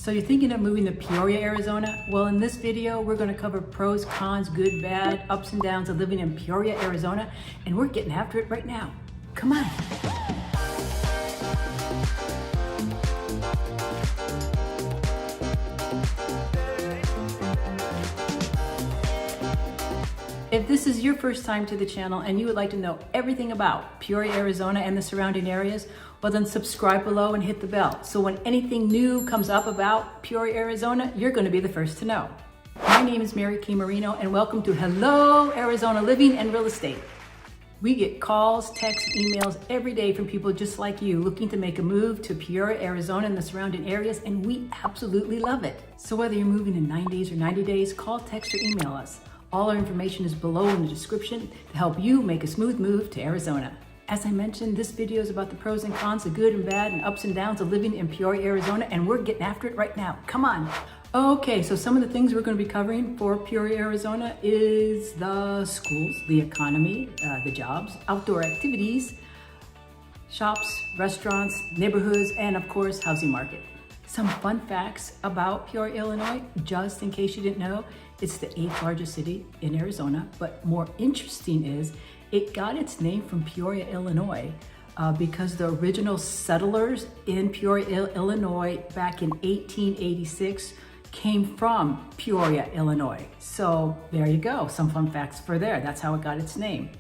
So you're thinking of moving to Peoria, Arizona? Well, in this video, we're gonna cover pros, cons, good, bad, ups and downs of living in Peoria, Arizona, and we're getting after it right now. Come on. If this is your first time to the channel and you would like to know everything about Peoria, Arizona and the surrounding areas, well then subscribe below and hit the bell. So when anything new comes up about Peoria, Arizona, you're gonna be the first to know. My name is Mary Kay Marino and welcome to Hello Arizona Living and Real Estate. We get calls, texts, emails every day from people just like you looking to make a move to Peoria, Arizona and the surrounding areas, and we absolutely love it. So whether you're moving in 9 days or 90 days, call, text, or email us. All our information is below in the description to help you make a smooth move to Arizona. As I mentioned, this video is about the pros and cons, the good and bad and ups and downs of living in Peoria, Arizona, and we're getting after it right now. Come on. Okay, so some of the things we're going to be covering for Peoria, Arizona is the schools, the economy, the jobs, outdoor activities, shops, restaurants, neighborhoods, and of course, housing market. Some fun facts about Peoria, Illinois, just in case you didn't know. It's the 8th largest city in Arizona, but more interesting is it got its name from Peoria, Illinois, because the original settlers in Peoria, Illinois back in 1886 came from Peoria, Illinois. So there you go, some fun facts for there. That's how it got its name.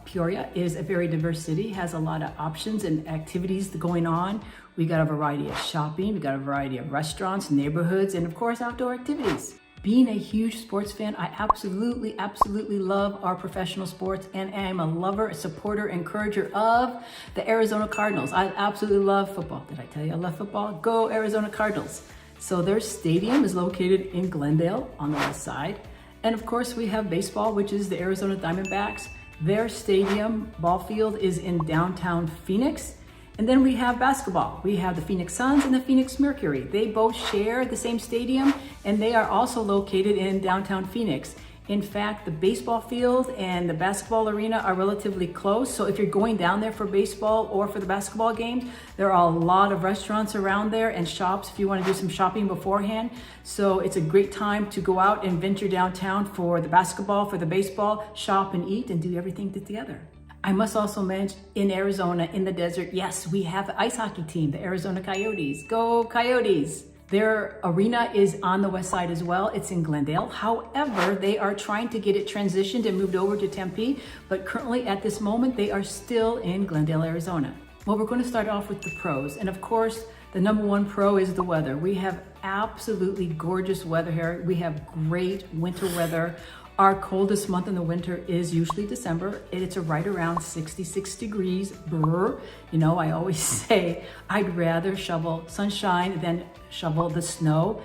Peoria is a very diverse city, has a lot of options and activities going on. We got a variety of shopping, we got a variety of restaurants, neighborhoods, and of course, outdoor activities. Being a huge sports fan, I absolutely love our professional sports, and I am a lover, a supporter, encourager of the Arizona Cardinals. I absolutely love football. Did I tell you I love football? Go Arizona Cardinals. So their stadium is located in Glendale on the west side. And of course we have baseball, which is the Arizona Diamondbacks. Their stadium, ball field, is in downtown Phoenix. And then we have basketball. We have the Phoenix Suns and the Phoenix Mercury. They both share the same stadium, and they are also located in downtown Phoenix. In fact, the baseball field and the basketball arena are relatively close. So if you're going down there for baseball or for the basketball games, there are a lot of restaurants around there and shops if you want to do some shopping beforehand. So it's a great time to go out and venture downtown for the basketball, for the baseball, shop and eat and do everything together. I must also mention in Arizona, in the desert, yes, we have the ice hockey team, the Arizona Coyotes. Go Coyotes! Their arena is on the west side as well. It's in Glendale. However, they are trying to get it transitioned and moved over to Tempe, but currently at this moment, they are still in Glendale, Arizona. Well, we're going to start off with the pros. And of course, the number one pro is the weather. We have absolutely gorgeous weather here. We have great winter weather. Our coldest month in the winter is usually December. It's right around 66 degrees. Brr. You know, I always say I'd rather shovel sunshine than shovel the snow.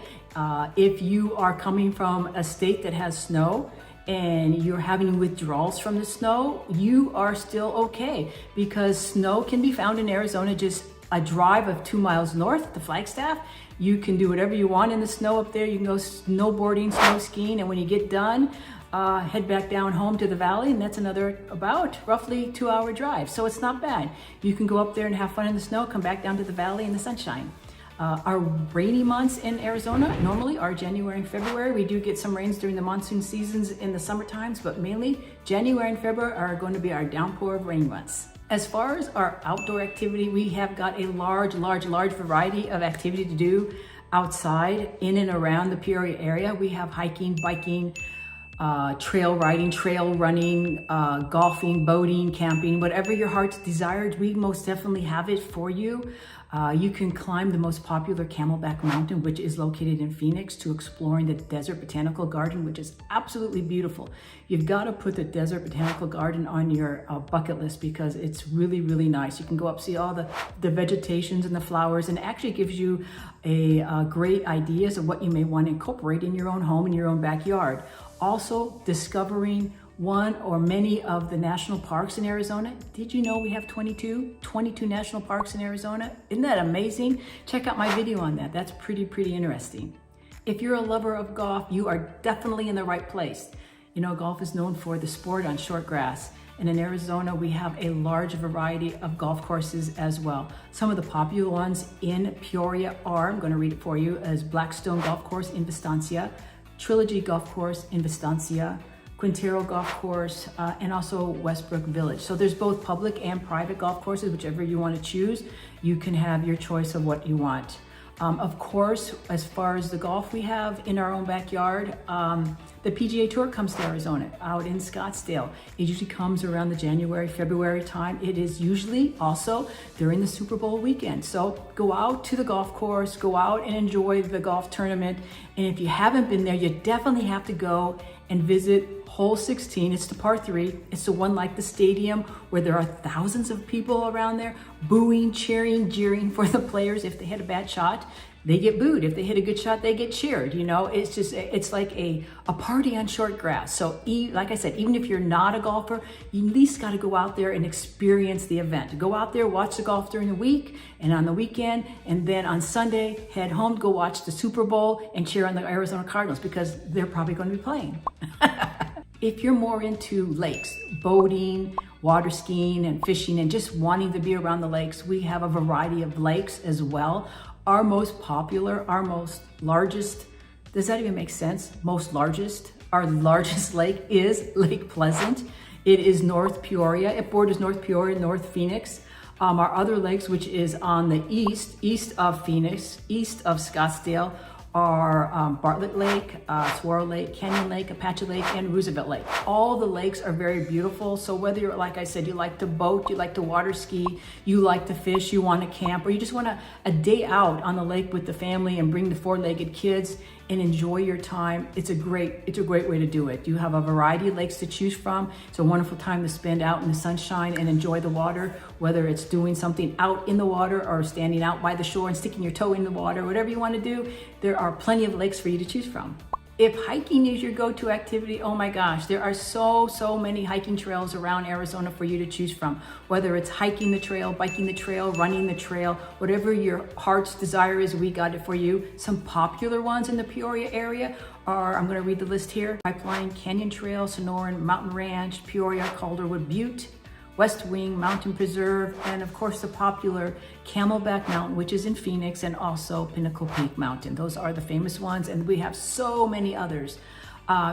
If you are coming from a state that has snow and you're having withdrawals from the snow, you are still okay because snow can be found in Arizona just a drive of 2 miles north to Flagstaff. You can do whatever you want in the snow up there. You can go snowboarding, snow skiing, and when you get done, head back down home to the valley, and that's another about roughly 2-hour drive. So it's not bad. You can go up there and have fun in the snow, come back down to the valley in the sunshine. Our rainy months in Arizona normally are January and February. We do get some rains during the monsoon seasons in the summer times, but mainly January and February are going to be our downpour of rain months. As far as our outdoor activity, we have got a large variety of activity to do outside in and around the Peoria area. We have hiking, biking, trail riding, trail running, golfing, boating, camping, whatever your heart's desired, we most definitely have it for you. You can climb the most popular Camelback Mountain, which is located in Phoenix, to exploring the Desert Botanical Garden, which is absolutely beautiful. You've got to put the Desert Botanical Garden on your bucket list because it's really nice. You can go up, see all the vegetations and the flowers, and it actually gives you a great ideas of what you may want to incorporate in your own home, in your own backyard. Also, discovering one or many of the national parks in Arizona. Did you know we have 22 national parks in Arizona? Isn't that amazing? Check out my video on that. That's pretty interesting. If you're a lover of golf, you are definitely in the right place. You know, golf is known for the sport on short grass. And in Arizona, we have a large variety of golf courses as well. Some of the popular ones in Peoria are, I'm going to read it for you, as Blackstone Golf Course in Vistancia, Trilogy Golf Course in Vistancia, Quintero Golf Course, and also Westbrook Village. So there's both public and private golf courses, whichever you want to choose. You can have your choice of what you want. Of course, as far as the golf we have in our own backyard, the PGA Tour comes to Arizona out in Scottsdale. It usually comes around the January, February time. It is usually also during the Super Bowl weekend. So go out to the golf course, go out and enjoy the golf tournament. And if you haven't been there, you definitely have to go and visit hole 16. It's the par 3. It's the one like the stadium where there are thousands of people around there booing, cheering, jeering for the players. If they hit a bad shot, they get booed. If they hit a good shot, they get cheered. You know, it's like a party on short grass. So like I said, even if you're not a golfer, you at least got to go out there and experience the event. Go out there, watch the golf during the week and on the weekend, and then on Sunday, head home, go watch the Super Bowl and cheer on the Arizona Cardinals because they're probably going to be playing. If you're more into lakes, boating, water skiing and fishing and just wanting to be around the lakes, we have a variety of lakes as well. Our most popular, our most largest, does that even make sense? Our largest lake is Lake Pleasant. It is North Peoria. It borders North Peoria, North Phoenix. Our other lakes, which is on the east of Phoenix, east of Scottsdale, are Bartlett Lake, Saguaro Lake, Canyon Lake, Apache Lake, and Roosevelt Lake. All the lakes are very beautiful. So whether you're, like I said, you like to boat, you like to water ski, you like to fish, you want to camp, or you just want a day out on the lake with the family and bring the four-legged kids and enjoy your time, it's a great way to do it. You have a variety of lakes to choose from. It's a wonderful time to spend out in the sunshine and enjoy the water, whether it's doing something out in the water or standing out by the shore and sticking your toe in the water, whatever you want to do, there are plenty of lakes for you to choose from. If hiking is your go-to activity, oh my gosh, there are so many hiking trails around Arizona for you to choose from. Whether it's hiking the trail, biking the trail, running the trail, whatever your heart's desire is, we got it for you. Some popular ones in the Peoria area are, I'm gonna read the list here: Pipeline, Canyon Trail, Sonoran, Mountain Ranch, Peoria, Calderwood Butte, West Wing, Mountain Preserve, and of course the popular Camelback Mountain, which is in Phoenix, and also Pinnacle Peak Mountain. Those are the famous ones, and we have so many others.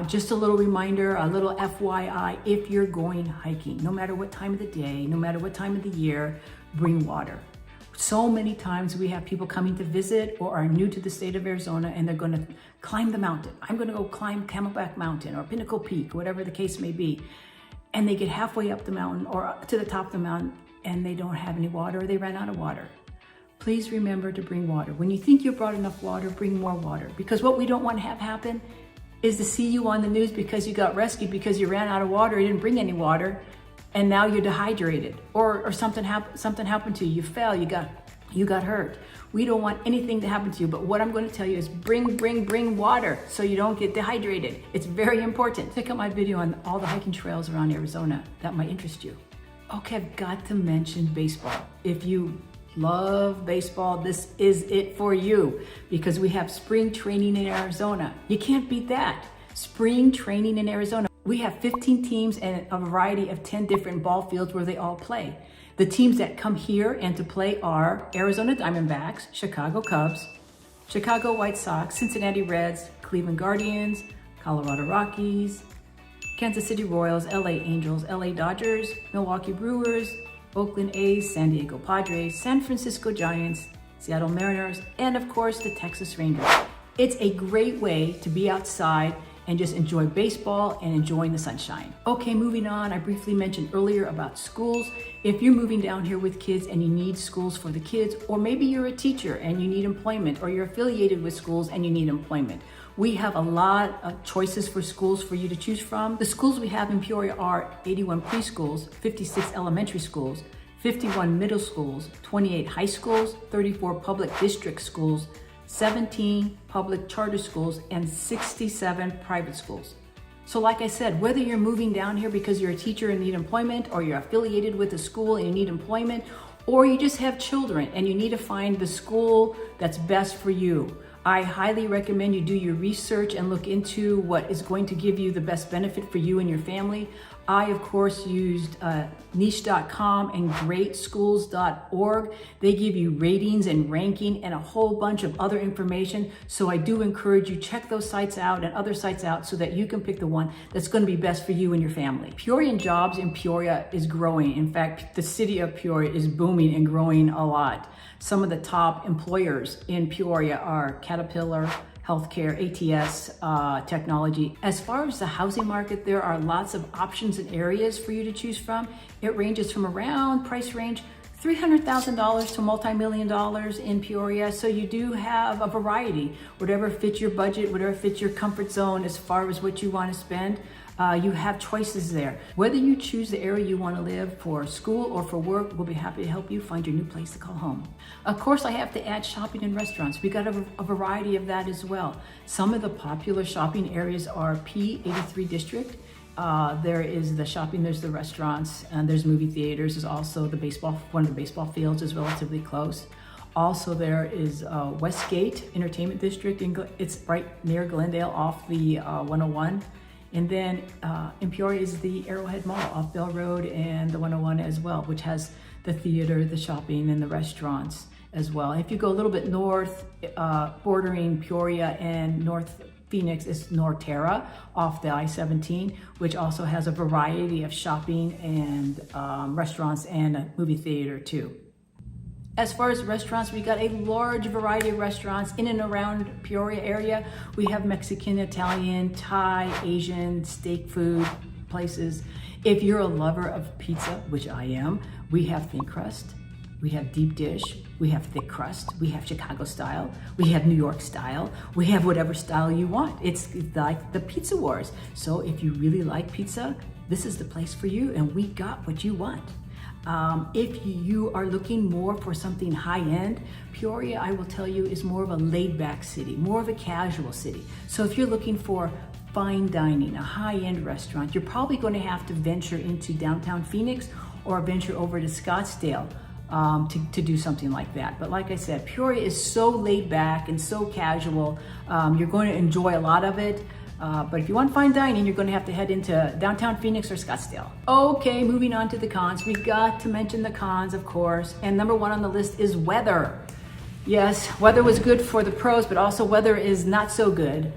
Just a little reminder, a little FYI, if you're going hiking, no matter what time of the day, no matter what time of the year, bring water. So many times we have people coming to visit or are new to the state of Arizona and they're gonna climb the mountain. I'm gonna go climb Camelback Mountain or Pinnacle Peak, whatever the case may be. And they get halfway up the mountain or up to the top of the mountain and they don't have any water or they ran out of water. Please remember to bring water. When you think you brought enough water, bring more water. Because what we don't want to have happen is to see you on the news because you got rescued because you ran out of water, you didn't bring any water, and now you're dehydrated. Or something happened to you, you fell, you got hurt. We don't want anything to happen to you, but what I'm going to tell you is bring water so you don't get dehydrated. It's very important. Check out my video on all the hiking trails around Arizona. That might interest you. Okay, I've got to mention baseball. If you love baseball, this is it for you because we have spring training in Arizona. You can't beat that. Spring training in Arizona. We have 15 teams and a variety of 10 different ball fields where they all play. The teams that come here and to play are Arizona Diamondbacks, Chicago Cubs, Chicago White Sox, Cincinnati Reds, Cleveland Guardians, Colorado Rockies, Kansas City Royals, LA Angels, LA Dodgers, Milwaukee Brewers, Oakland A's, San Diego Padres, San Francisco Giants, Seattle Mariners, and of course the Texas Rangers. It's a great way to be outside and just enjoy baseball and enjoying the sunshine. Okay, moving on, I briefly mentioned earlier about schools. If you're moving down here with kids and you need schools for the kids, or maybe you're a teacher and you need employment, or you're affiliated with schools and you need employment, we have a lot of choices for schools for you to choose from. The schools we have in Peoria are 81 preschools, 56 elementary schools, 51 middle schools, 28 high schools, 34 public district schools, 17 public charter schools, and 67 private schools. So like I said, whether you're moving down here because you're a teacher and need employment, or you're affiliated with a school and you need employment, or you just have children and you need to find the school that's best for you, I highly recommend you do your research and look into what is going to give you the best benefit for you and your family. I, of course, used niche.com and greatschools.org. They give you ratings and ranking and a whole bunch of other information. So I do encourage you, check those sites out and other sites out so that you can pick the one that's going to be best for you and your family. Peoria jobs in Peoria is growing. In fact, the city of Peoria is booming and growing a lot. Some of the top employers in Peoria are Caterpillar, healthcare, ATS, technology. As far as the housing market, there are lots of options and areas for you to choose from. It ranges from around price range $300,000 to multi-million dollars in Peoria. So you do have a variety, whatever fits your budget, whatever fits your comfort zone as far as what you want to spend. You have choices there. Whether you choose the area you want to live for school or for work, we'll be happy to help you find your new place to call home. Of course, I have to add shopping and restaurants. We got a variety of that as well. Some of the popular shopping areas are P83 district. There is the shopping, there's the restaurants, and there's movie theaters. There's also the baseball, one of the baseball fields is relatively close. Also, there is Westgate Entertainment District. It's right near Glendale off the 101. And then in Peoria is the Arrowhead Mall off Bell Road and the 101 as well, which has the theater, the shopping, and the restaurants as well. If you go a little bit north, bordering Peoria and North Phoenix is Norterra off the I-17, which also has a variety of shopping and restaurants and a movie theater too. As far as restaurants, we got a large variety of restaurants in and around Peoria area. We have Mexican, Italian, Thai, Asian, steak food places. If you're a lover of pizza, which I am, we have thin crust, we have deep dish, we have thick crust, we have Chicago style, we have New York style, we have whatever style you want. It's like the pizza wars. So if you really like pizza, this is the place for you, and we got what you want. If you are looking more for something high-end, Peoria, I will tell you, is more of a laid-back city, more of a casual city. So if you're looking for fine dining, a high-end restaurant, you're probably going to have to venture into downtown Phoenix or venture over to Scottsdale to do something like that. But like I said, Peoria is so laid-back and so casual. You're going to enjoy a lot of it. But if you want fine dining, you're going to have to head into downtown Phoenix or Scottsdale. Okay, moving on to the cons. We got to mention the cons, of course. And number one on the list is weather. Yes, weather was good for the pros, but also weather is not so good.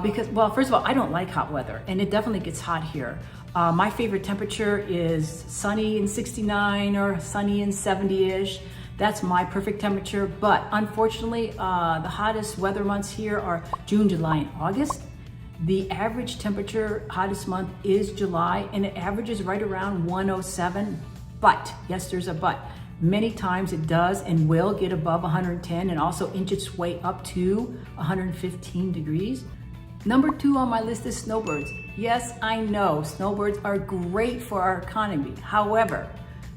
Because, well, first of all, I don't like hot weather, and it definitely gets hot here. My favorite temperature is sunny and 69 or sunny and 70-ish. That's my perfect temperature. But unfortunately, the hottest weather months here are June, July, and August. The average temperature, hottest month is July, and it averages right around 107. But, yes, there's a but. Many times it does and will get above 110 and also inch its way up to 115 degrees. Number two on my list is snowbirds. Yes, I know snowbirds are great for our economy. However,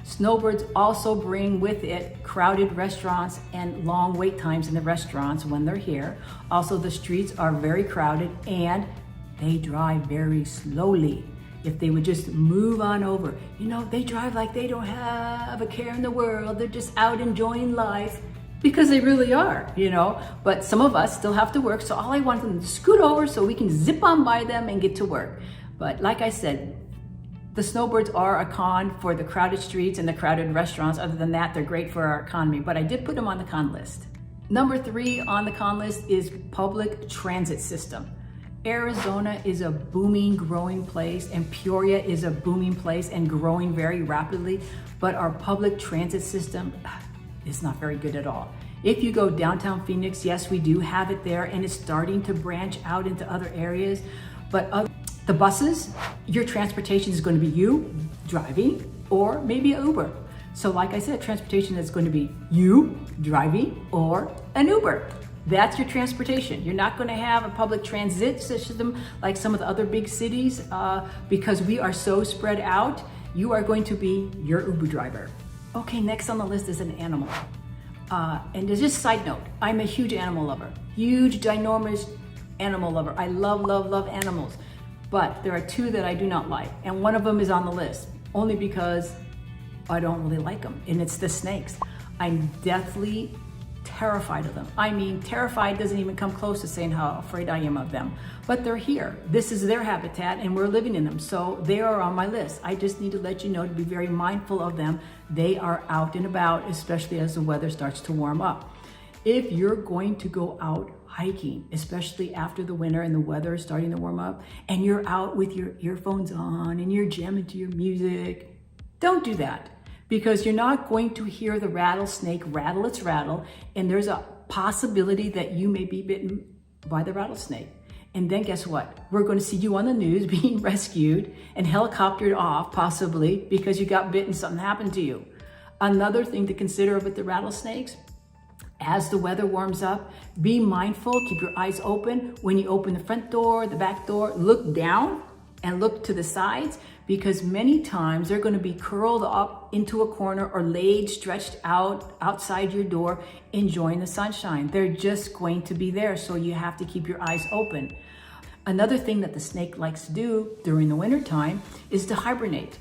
snowbirds also bring with it crowded restaurants and long wait times in the restaurants when they're here. Also, the streets are very crowded and they drive very slowly. If they would just move on over. You know, they drive like they don't have a care in the world. They're just out enjoying life because they really are, you know. But some of us still have to work, so all I want them to scoot over so we can zip on by them and get to work. But like I said, the snowbirds are a con for the crowded streets and the crowded restaurants. Other than that, they're great for our economy, but I did put them on the con list. Number three on the con list is public transit system. Arizona is a booming, growing place, and Peoria is a booming place and growing very rapidly, but our public transit system is not very good at all. If you go downtown Phoenix, yes, we do have it there, and it's starting to branch out into other areas, but the buses, your transportation is going to be you driving or maybe an Uber. So like I said, transportation is going to be you driving or an Uber. That's your transportation. You're not going to have a public transit system like some of the other big cities because we are so spread out. You are going to be your Uber driver. Okay, next on the list is an animal. And there's just a side note, I'm a huge animal lover. Huge, ginormous animal lover. I love, love, love animals. But there are two that I do not like. And one of them is on the list, only because I don't really like them. And it's the snakes. I'm deathly terrified of them. I mean, terrified doesn't even come close to saying how afraid I am of them. But they're here. This is their habitat and we're living in them. So they are on my list. I just need to let you know to be very mindful of them. They are out and about, especially as the weather starts to warm up. If you're going to go out hiking, especially after the winter and the weather is starting to warm up, and you're out with your earphones on and you're jamming to your music, don't do that. Because you're not going to hear the rattlesnake rattle its rattle, and there's a possibility that you may be bitten by the rattlesnake. And then guess what? We're going to see you on the news being rescued and helicoptered off, possibly because you got bitten, something happened to you. Another thing to consider with the rattlesnakes, as the weather warms up, be mindful, keep your eyes open. When you open the front door, the back door, look down and look to the sides, because many times they're going to be curled up into a corner or laid, stretched out outside your door, enjoying the sunshine. They're just going to be there, so you have to keep your eyes open. Another thing that the snake likes to do during the winter time is to hibernate.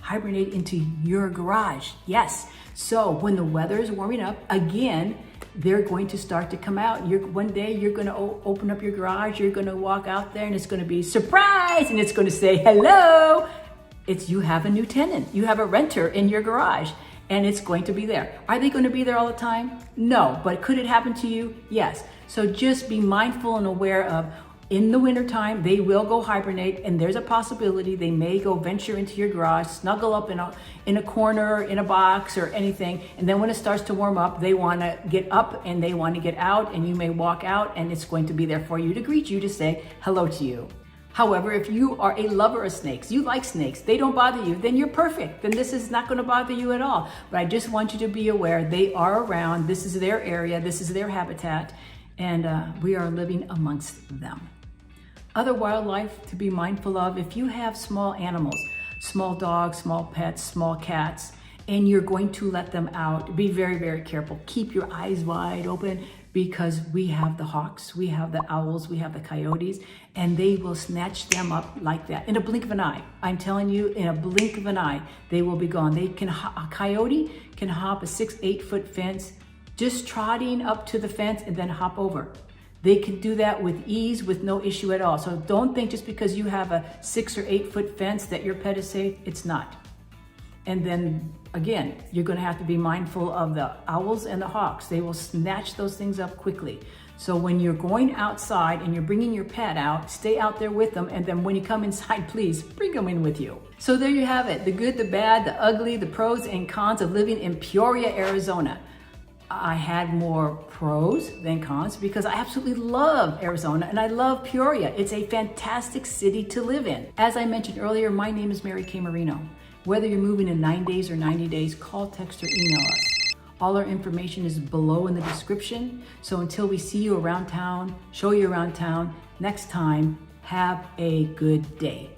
Hibernate into your garage. Yes. So when the weather is warming up, again, they're going to start to come out. One day you're going to open up your garage, you're going to walk out there and it's going to be surprise, and it's going to say, hello. You have a new tenant. You have a renter in your garage and it's going to be there. Are they going to be there all the time? No, but could it happen to you? Yes. So just be mindful and aware of, in the wintertime, they will go hibernate, and there's a possibility they may go venture into your garage, snuggle up in a corner, in a box or anything. And then when it starts to warm up, they want to get up and they want to get out, and you may walk out and it's going to be there for you to greet you, to say hello to you. However, if you are a lover of snakes, you like snakes, they don't bother you, then you're perfect. Then this is not going to bother you at all. But I just want you to be aware they are around. This is their area. This is their habitat. And we are living amongst them. Other wildlife to be mindful of: if you have small animals, small dogs, small pets, small cats, and you're going to let them out, be very, very careful. Keep your eyes wide open, because we have the hawks, we have the owls, we have the coyotes, and they will snatch them up like that in a blink of an eye. I'm telling you, in a blink of an eye, they will be gone. A coyote can hop a 6-8 foot fence, just trotting up to the fence and then hop over. They can do that with ease, with no issue at all. So don't think just because you have a 6 or 8 foot fence that your pet is safe. It's not. And then again, you're going to have to be mindful of the owls and the hawks. They will snatch those things up quickly. So when you're going outside and you're bringing your pet out, stay out there with them. And then when you come inside, please bring them in with you. So there you have it. The good, the bad, the ugly, the pros and cons of living in Peoria, Arizona. I had more pros than cons because I absolutely love Arizona and I love Peoria. It's a fantastic city to live in. As I mentioned earlier, my name is Mary K. Marino. Whether you're moving in 9 days or 90 days, call, text, or email us. All our information is below in the description. So until we see you around town, show you around town, next time, have a good day.